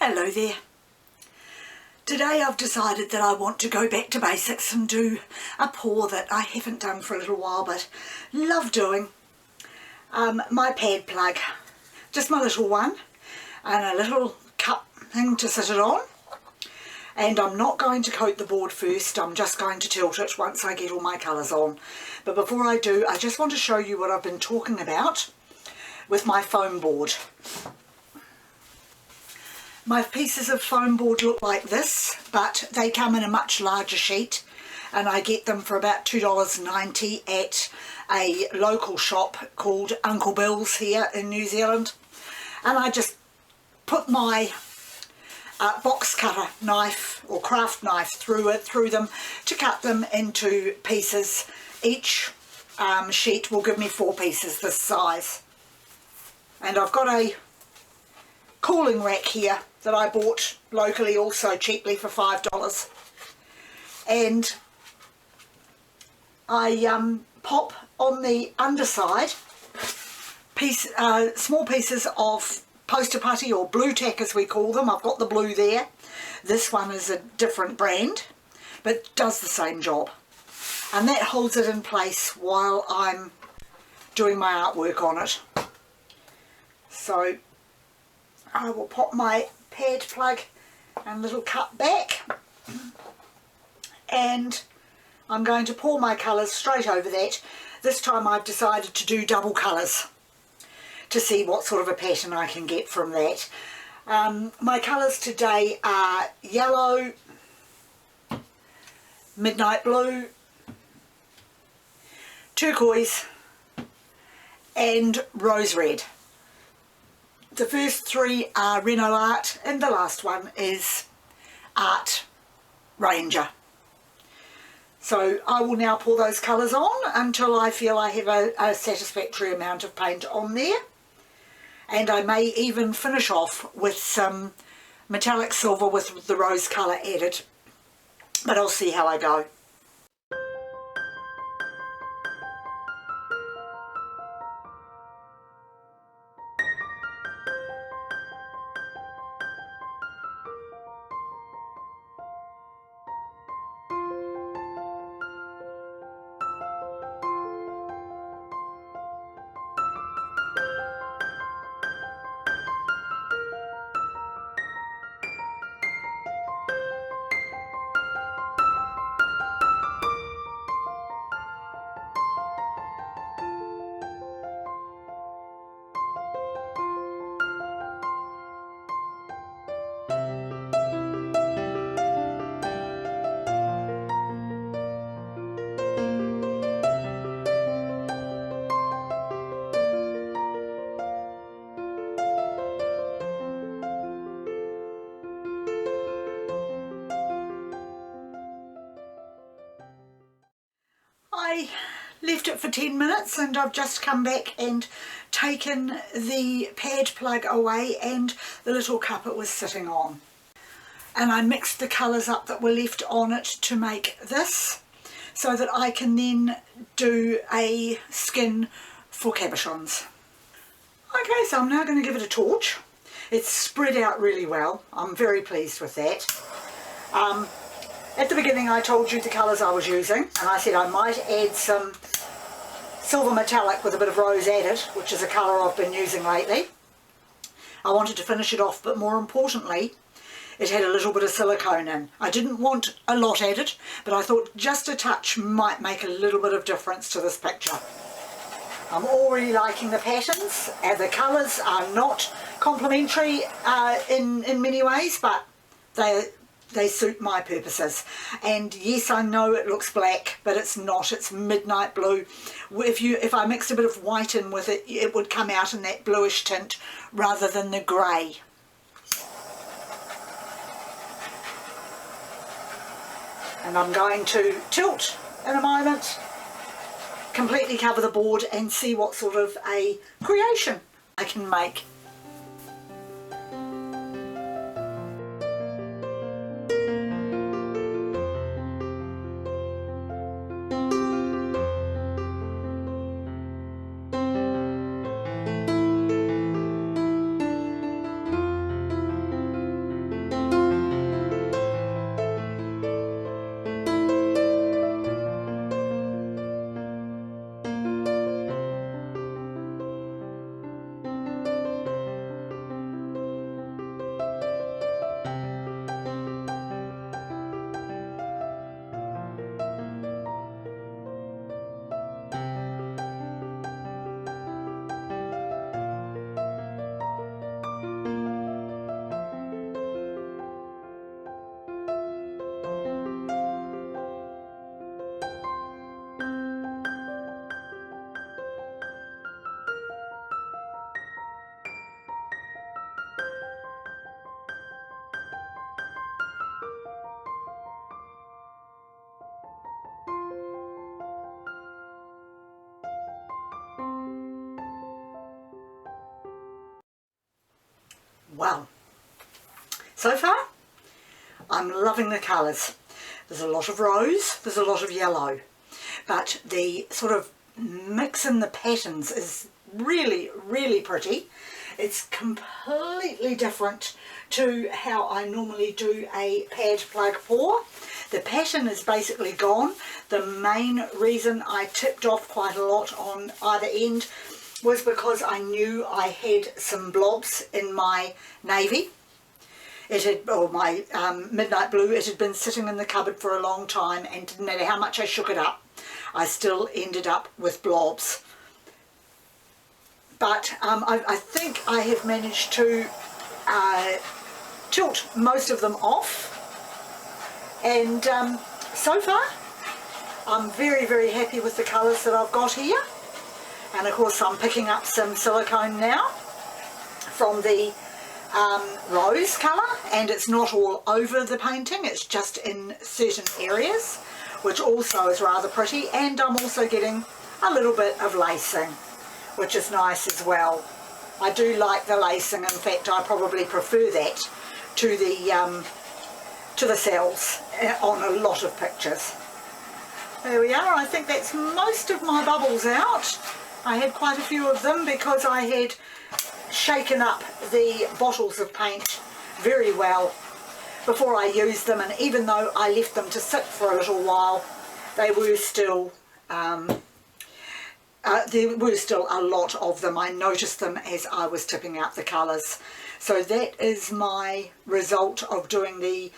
Hello there. Today I've decided that I want to go back to basics and do a pour that I haven't done for a little while but love doing. My pad plug, just my little one, and a little cup thing to sit it on. And I'm not going to coat the board first, I'm just going to tilt it once I get all my colours on. But before I do, I just want to show you what I've been talking about with my foam board. My pieces of foam board look like this, but they come in a much larger sheet, and I get them for about $2.90 at a local shop called Uncle Bill's here in New Zealand. And I just put my box cutter knife or craft knife through them to cut them into pieces. Each sheet will give me 4 pieces this size. And I've got a cooling rack here that I bought locally also cheaply for $5, and I pop on the underside small pieces of poster putty, or blue tack as we call them. I've got the blue there. This one is a different brand but does the same job, and that holds it in place while I'm doing my artwork on it. So I will pop my pad plug and little cup back, and I'm going to pour my colours straight over that. This time I've decided to do double colours to see what sort of a pattern I can get from that. My colours today are yellow, midnight blue, turquoise and rose red. The first 3 are Reno Art and the last one is Art Ranger. So I will now pour those colours on until I feel I have a satisfactory amount of paint on there. And I may even finish off with some metallic silver with the rose colour added. But I'll see how I go. I left it for 10 minutes and I've just come back and taken the pad plug away and the little cup it was sitting on. And I mixed the colours up that were left on it to make this, so that I can then do a skin for cabochons. Okay, so I'm now going to give it a torch. It's spread out really well. I'm very pleased with that. At the beginning I told you the colours I was using, and I said I might add some silver metallic with a bit of rose added, which is a colour I've been using lately. I wanted to finish it off, but more importantly it had a little bit of silicone in. I didn't want a lot added, but I thought just a touch might make a little bit of difference to this picture. I'm already liking the patterns. The colours are not complementary in many ways, but they suit my purposes. And yes, I know it looks black, but it's not. It's midnight blue. If I mixed a bit of white in with it, it would come out in that bluish tint rather than the grey. And I'm going to tilt in a moment, completely cover the board and see what sort of a creation I can make. Well, so far I'm loving the colours. There's a lot of rose, there's a lot of yellow, but the sort of mix in the patterns is really, really pretty. It's completely different to how I normally do a pad plug pour. The pattern is basically gone. The main reason I tipped off quite a lot on either end was because I knew I had some blobs in my navy. It had, or my midnight blue, it had been sitting in the cupboard for a long time, and didn't matter how much I shook it up, I still ended up with blobs. But I think I have managed to tilt most of them off, and so far I'm very, very happy with the colours that I've got here. And of course I'm picking up some silicone now from the rose colour, and it's not all over the painting, it's just in certain areas, which also is rather pretty. And I'm also getting a little bit of lacing, which is nice as well. I do like the lacing. In fact, I probably prefer that to the cells on a lot of pictures. There we are. I think that's most of my bubbles out. I had quite a few of them because I had shaken up the bottles of paint very well before I used them, and even though I left them to sit for a little while, they were still there were still a lot of them. I noticed them as I was tipping out the colours. So that is my result of doing the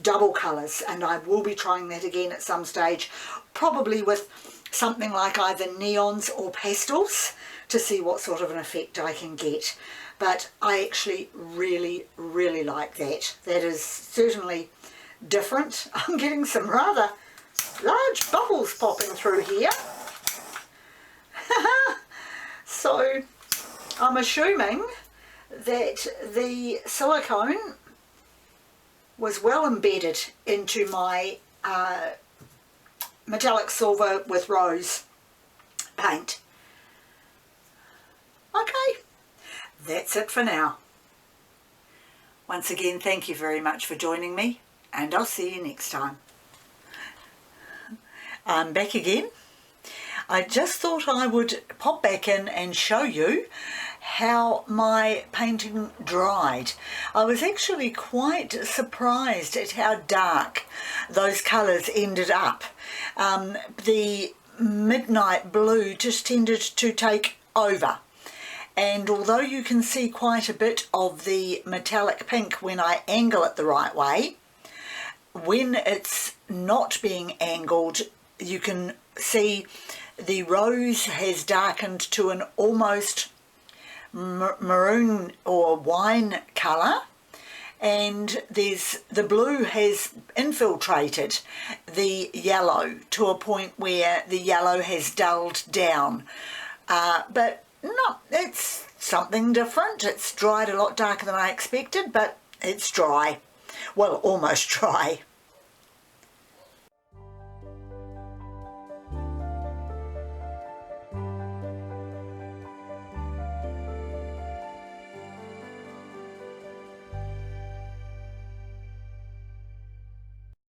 double colours, and I will be trying that again at some stage, probably with something like either neons or pastels, to see what sort of an effect I can get. But I actually really, really like that. That is certainly different. I'm getting some rather large bubbles popping through here. So I'm assuming that the silicone was well embedded into my metallic silver with rose paint. Okay, that's it for now. Once again, thank you very much for joining me, and I'll see you next time. I'm back again. I just thought I would pop back in and show you how my painting dried. I was actually quite surprised at how dark those colours ended up. The midnight blue just tended to take over, and although you can see quite a bit of the metallic pink when I angle it the right way, when it's not being angled you can see the rose has darkened to an almost maroon or wine colour, and the blue has infiltrated the yellow to a point where the yellow has dulled down. But no, it's something different. It's dried a lot darker than I expected, but it's dry. Well, almost dry.